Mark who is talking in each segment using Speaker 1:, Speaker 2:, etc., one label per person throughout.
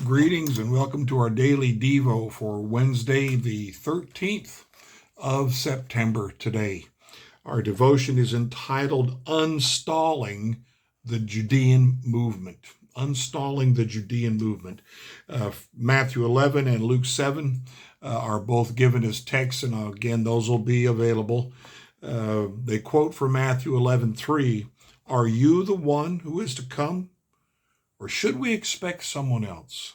Speaker 1: Greetings and welcome to our daily Devo for Wednesday, the 13th of September today. Our devotion is entitled Unstalling the Judean Movement. Unstalling the Judean Movement. Matthew 11 and Luke 7 are both given as texts, and again, those will be available. They quote from Matthew 11:3, "Are you the one who is to come? Or should we expect someone else?"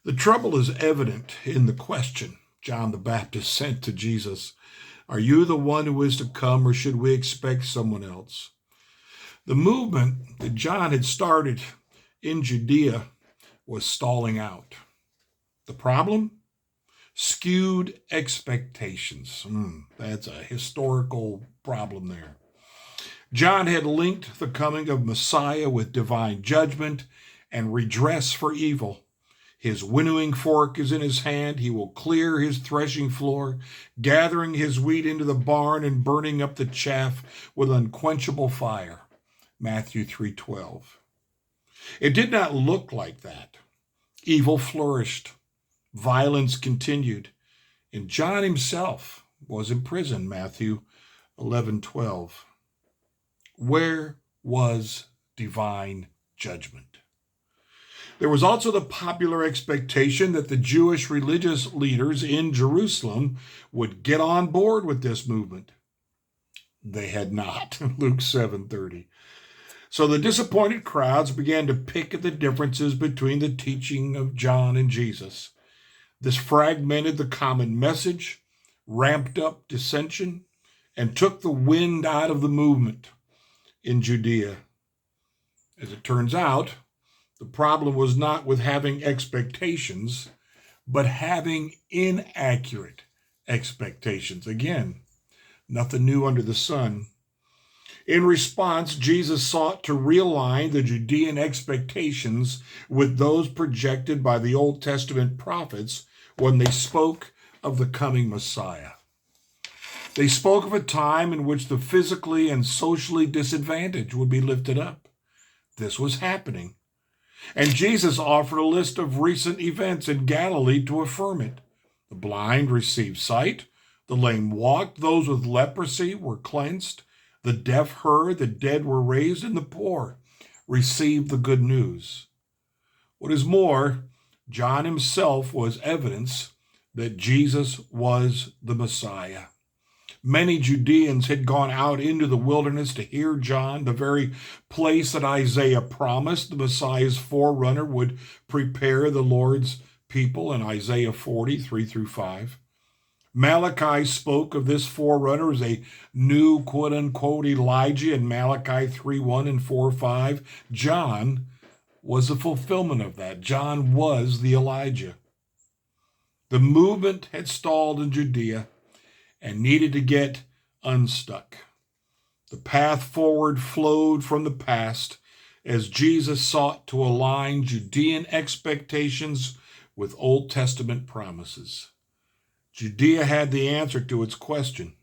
Speaker 1: The trouble is evident in the question John the Baptist sent to Jesus. Are you the one who is to come, or should we expect someone else? The movement that John had started in Judea was stalling out. The problem? Skewed expectations. That's a historical problem there. John had linked the coming of Messiah with divine judgment and redress for evil. His winnowing fork is in his hand. He will clear his threshing floor, gathering his wheat into the barn and burning up the chaff with unquenchable fire. Matthew 3:12. It did not look like that. Evil flourished. Violence continued. And John himself was in prison. Matthew 11:12. Where was divine judgment? There was also the popular expectation that the Jewish religious leaders in Jerusalem would get on board with this movement. They had not. Luke 7:30. So the disappointed crowds began to pick at the differences between the teaching of John and Jesus. This fragmented the common message, ramped up dissension, and took the wind out of the movement in Judea. As it turns out, the problem was not with having expectations, but having inaccurate expectations. Again, nothing new under the sun. In response, Jesus sought to realign the Judean expectations with those projected by the Old Testament prophets when they spoke of the coming Messiah. They spoke of a time in which the physically and socially disadvantaged would be lifted up. This was happening. And Jesus offered a list of recent events in Galilee to affirm it. The blind received sight, the lame walked, those with leprosy were cleansed, the deaf heard, the dead were raised, and the poor received the good news. What is more, John himself was evidence that Jesus was the Messiah. Many Judeans had gone out into the wilderness to hear John, the very place that Isaiah promised the Messiah's forerunner would prepare the Lord's people in Isaiah 40, 3-5. Malachi spoke of this forerunner as a new quote-unquote Elijah in Malachi 3:1 and 4:5. John was the fulfillment of that. John was the Elijah. The movement had stalled in Judea and needed to get unstuck. The path forward flowed from the past as Jesus sought to align Judean expectations with Old Testament promises. Judea had the answer to its question.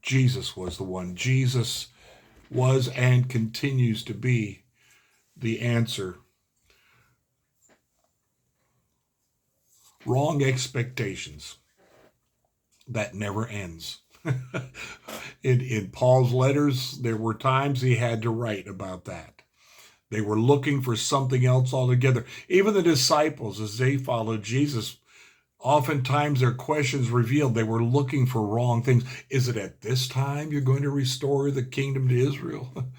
Speaker 1: Jesus was the one. Jesus was and continues to be the answer. Wrong expectations. That never ends. In Paul's letters, there were times he had to write about that. They were looking for something else altogether. Even the disciples, as they followed Jesus, oftentimes their questions revealed they were looking for wrong things. Is it at this time you're going to restore the kingdom to Israel?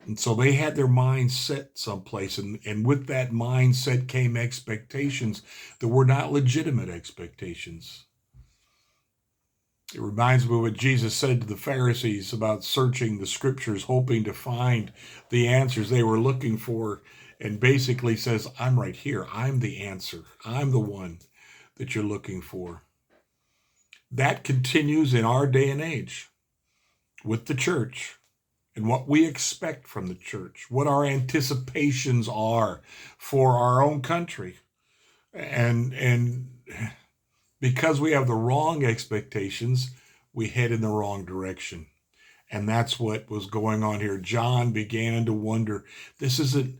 Speaker 1: And so they had their minds set someplace, and with that mindset came expectations that were not legitimate expectations. It reminds me of what Jesus said to the Pharisees about searching the scriptures, hoping to find the answers they were looking for, and basically says, I'm right here. I'm the answer. I'm the one that you're looking for. That continues in our day and age with the church. And what we expect from the church, what our anticipations are for our own country. And because we have the wrong expectations, we head in the wrong direction. And that's what was going on here. John began to wonder, this isn't,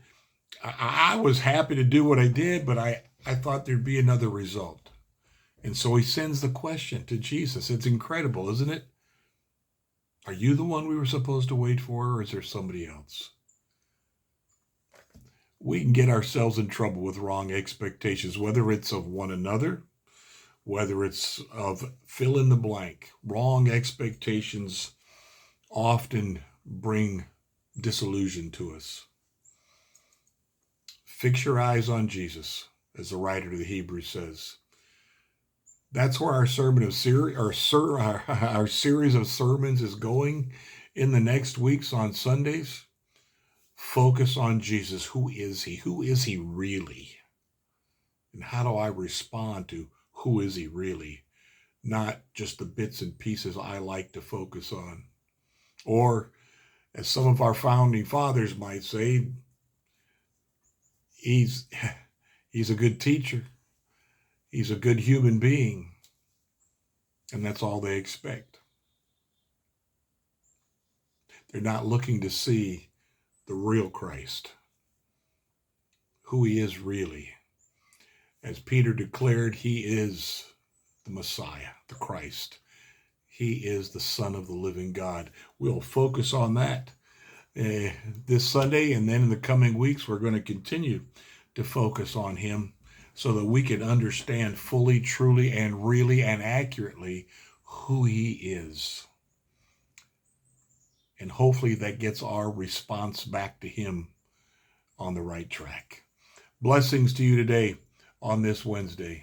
Speaker 1: I was happy to do what I did, but I thought there'd be another result. And so he sends the question to Jesus. It's incredible, isn't it? Are you the one we were supposed to wait for, or is there somebody else? We can get ourselves in trouble with wrong expectations, whether it's of one another, whether it's of fill in the blank. Wrong expectations often bring disillusion to us. Fix your eyes on Jesus, as the writer to the Hebrews says. That's where our our series of sermons is going in the next weeks on Sundays. Focus on Jesus. Who is he? Who is he really? And how do I respond to who is he really? Not just the bits and pieces I like to focus on. Or, as some of our founding fathers might say, he's a good teacher. He's a good human being. And that's all they expect. They're not looking to see the real Christ, who he is really. As Peter declared, he is the Messiah, the Christ. He is the Son of the living God. We'll focus on that this Sunday, and then in the coming weeks, we're going to continue to focus on him so that we can understand fully, truly, and really, and accurately who he is. And hopefully that gets our response back to him on the right track. Blessings to you today on this Wednesday.